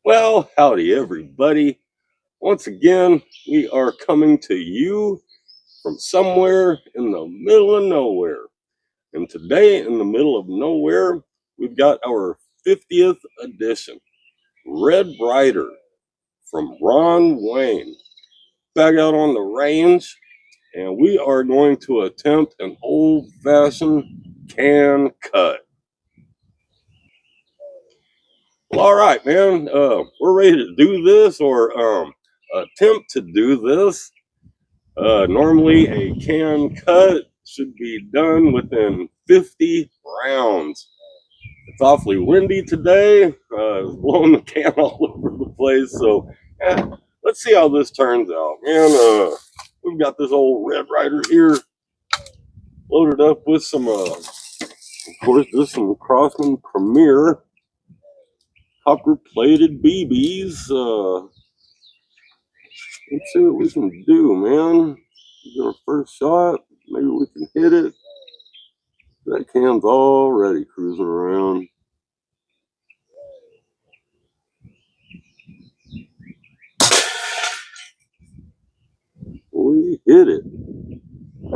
Well, howdy everybody. Once again, we are coming to you from somewhere in the middle of nowhere. And today, in the middle of nowhere, we've got our 50th edition Red Ryder from Ron Wayne back out on the range. And we are going to attempt an old-fashioned can cut. Well, all right, man. We're ready to do this or attempt to do this. Normally, a can cut should be done within 50 rounds. It's awfully windy today. It's blowing the can all over the place. So, let's see how this turns out, man. We've got this old Red Ryder here loaded up with some, of course, this is some Crossman Premier copper-plated BBs. Let's see what we can do, man. Our first shot. Maybe we can hit it. That can's already cruising around. We hit it. And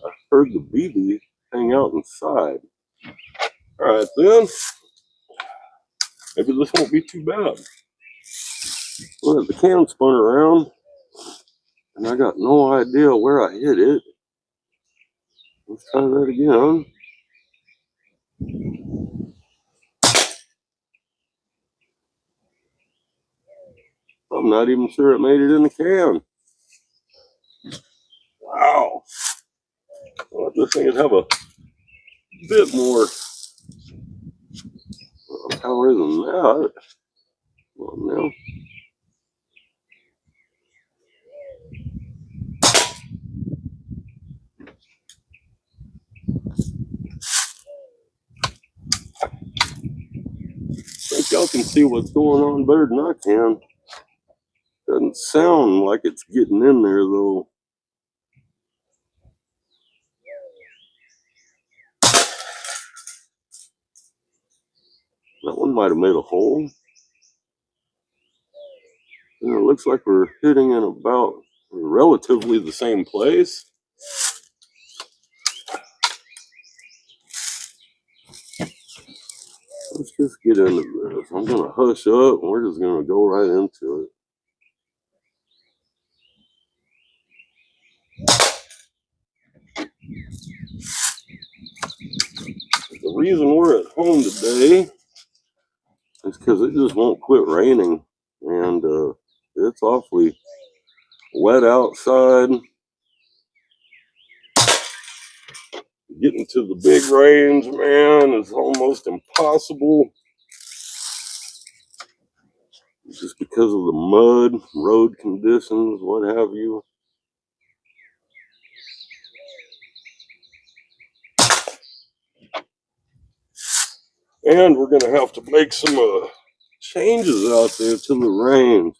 I heard the BB hang out inside. Alright then. Maybe this won't be too bad. Well, the can spun around. And I got no idea where I hit it. Let's try that again. I'm not even sure it made it in the can. Wow. Well, this thing would have a bit more power than that. Well, now. I think y'all can see what's going on better than I can. Doesn't sound like it's getting in there though. That one might have made a hole. And it looks like we're hitting in about relatively the same place. Let's just get into this. I'm going to hush up and we're just going to go right into it. The reason we're at home today is because it just won't quit raining. And it's awfully wet outside. Getting to the big range, man, is almost impossible. Just because of the mud, road conditions, what have you. And we're going to have to make some changes out there to the range.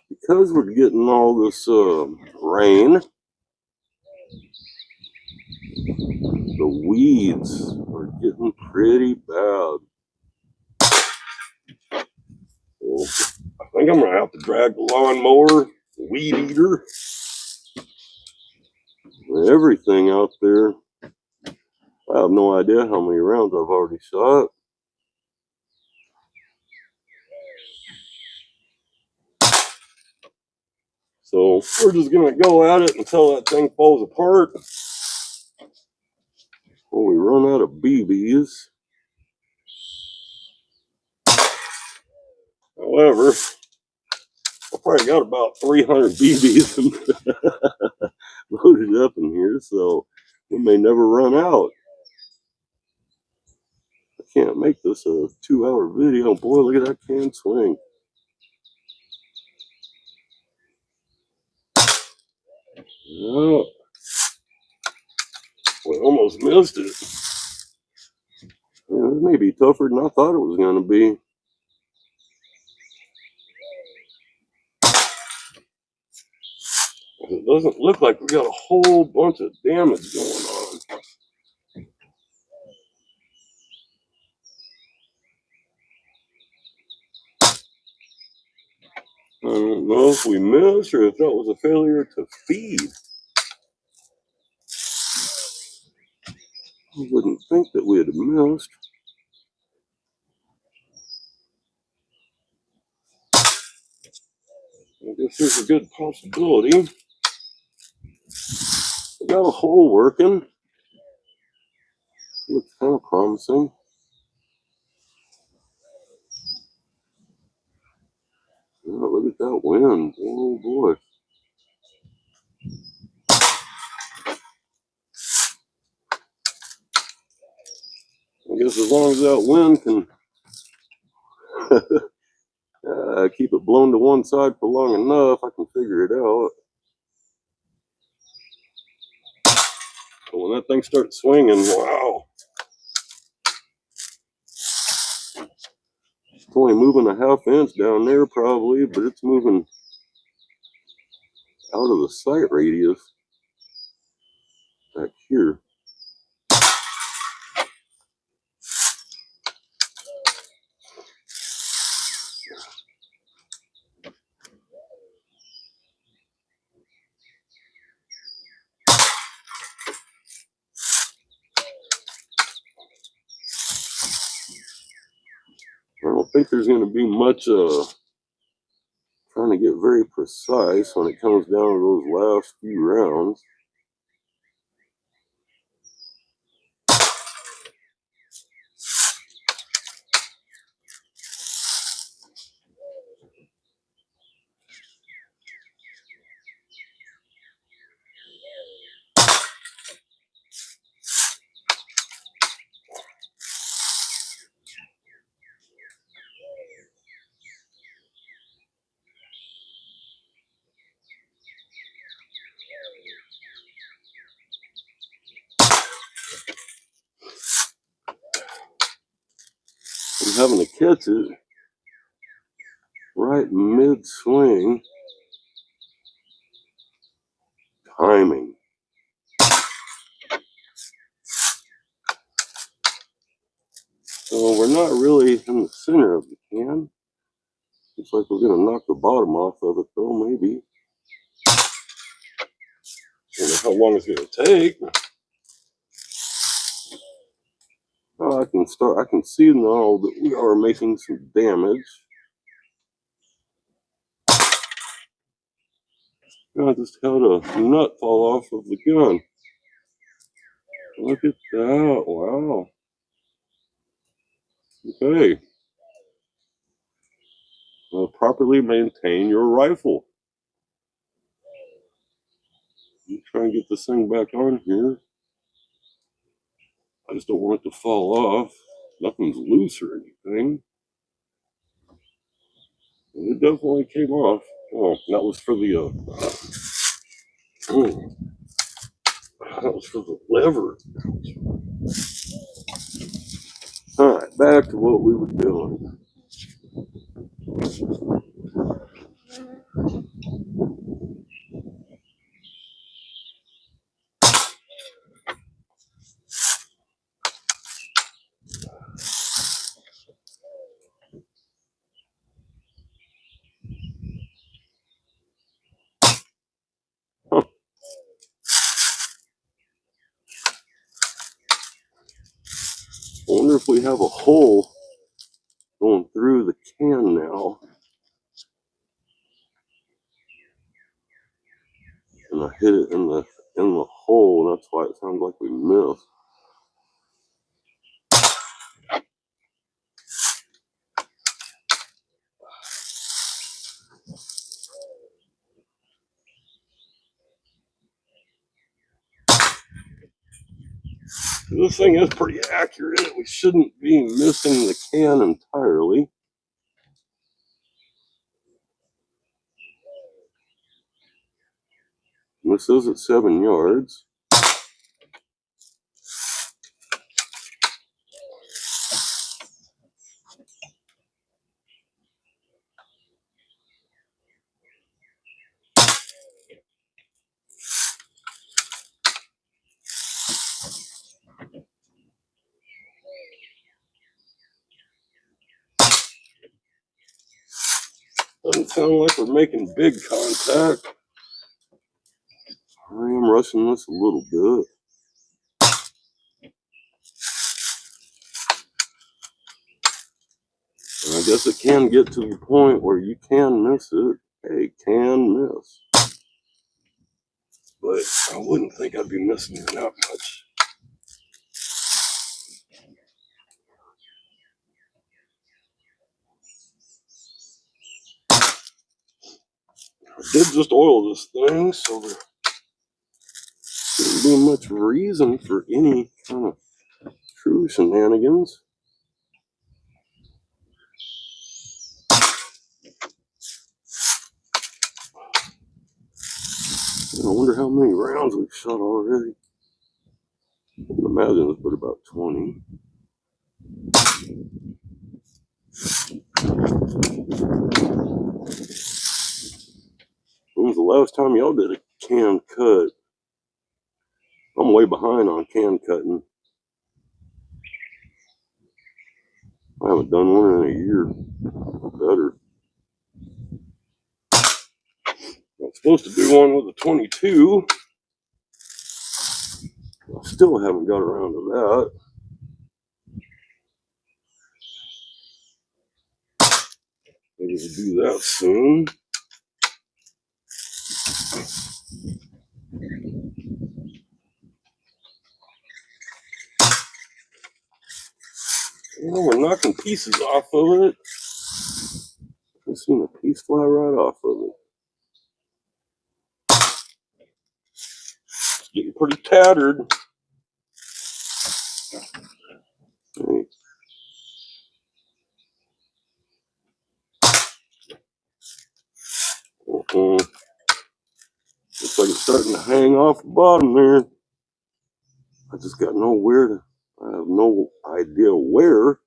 Because we're getting all this rain, the weeds are getting pretty bad. So I think I'm going to have to drag the lawnmower, the weed eater, everything out there. I have no idea how many rounds I've already shot. So we're just going to go at it until that thing falls apart. When we run out of BBs. However, I probably got about 300 BBs loaded up in here, so we may never run out. I can't make this a 2-hour video. Boy, look at that can swing. Oh, we almost missed it. Yeah, this may be tougher than I thought it was going to be. It doesn't look like we got a whole bunch of damage going on. I don't know if we missed or if that was a failure to feed. I wouldn't think that we had missed. I guess there's a good possibility. We got a hole working. Looks kind of promising. Oh, look at that wind. Oh boy. I guess as long as that wind can keep it blown to one side for long enough, I can figure it out. But when that thing starts swinging, wow. It's only moving a half inch down there probably, but it's moving out of the sight radius back here. I don't think there's going to be much trying to get very precise when it comes down to those last few rounds. I'm having to catch it right mid-swing. Timing. So we're not really in the center of the can. Looks like we're going to knock the bottom off of it though, maybe. I don't know how long it's going to take. Oh, I can see now that we are making some damage. I just had a nut fall off of the gun. Look at that. Wow. Okay. Properly maintain your rifle. Let me try and get this thing back on here. I just don't want it to fall off. Nothing's loose or anything. It definitely came off. Oh, that was for the that was for the lever. All right, back to what we were doing. Huh. I wonder if we have a hole going through the can now. And I hit it in the hole, and that's why it sounds like we missed. This thing is pretty accurate. We shouldn't be missing the can entirely. And this is at 7 yards. doesn't sound like we're making big contact. I am rushing this a little bit. And I guess it can get to the point where you can miss it. It can miss. But I wouldn't think I'd be missing it that much. I did just oil this thing, so there shouldn't be much reason for any kind of true shenanigans. I wonder how many rounds we've shot already. I can imagine it's been about 20. When was the last time y'all did a can cut? I'm way behind on can cutting. I haven't done one in a year or better. I'm supposed to do one with a 22. I still haven't got around to that. Maybe we'll do that soon. You know, we're knocking pieces off of it. I've seen a piece fly right off of it. It's getting pretty tattered. Hey. Looks like it's starting to hang off the bottom there. I just got nowhere to. I have no idea where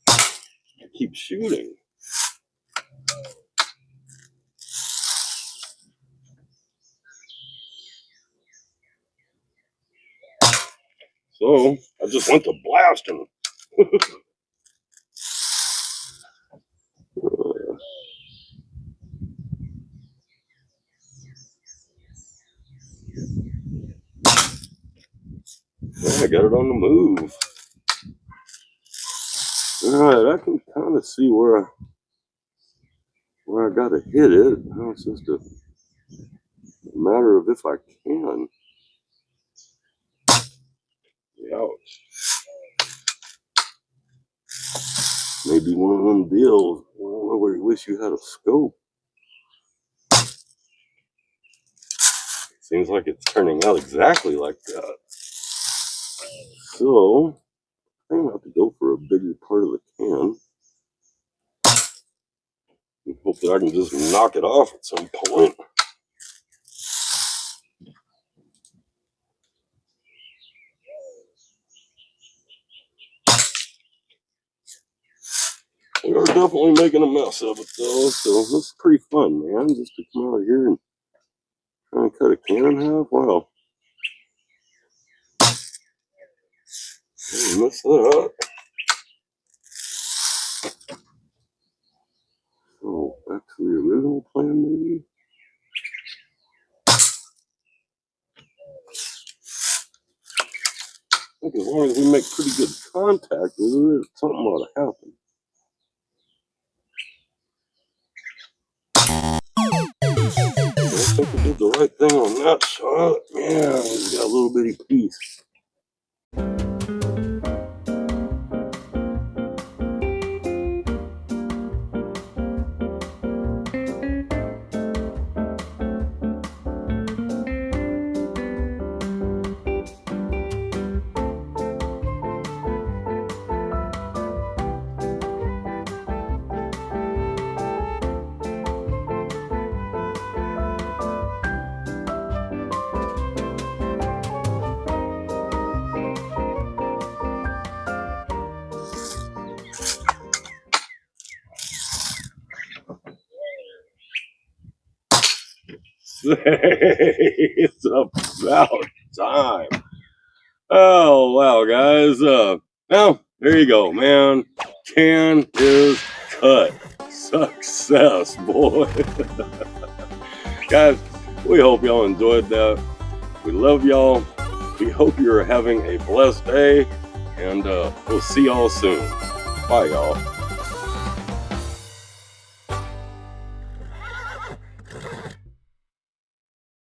to keep shooting. So I just went to blasting. I got it on the move. Alright, I can kind of see where I gotta hit it. Now it's just a matter of if I can. Ouch. Maybe one of them deals where you wish you had a scope. Seems like it's turning out exactly like that. So I'm gonna have to go for a bigger part of the can. And hope that I can just knock it off at some point. We are definitely making a mess of it though, so this is pretty fun, man. Just to come out here and try and cut a can in half. Wow. I messed that up. So back to the original plan, maybe. I think as long as we make pretty good contact with it, something ought to happen. I think we did the right thing on that shot. Yeah, we got a little bitty piece. It's about time. Oh wow, guys. Well, there you go, man. Can is cut. Success, boy. Guys, we hope y'all enjoyed that. We love y'all. We hope you're having a blessed day, and we'll see y'all soon. Bye, y'all.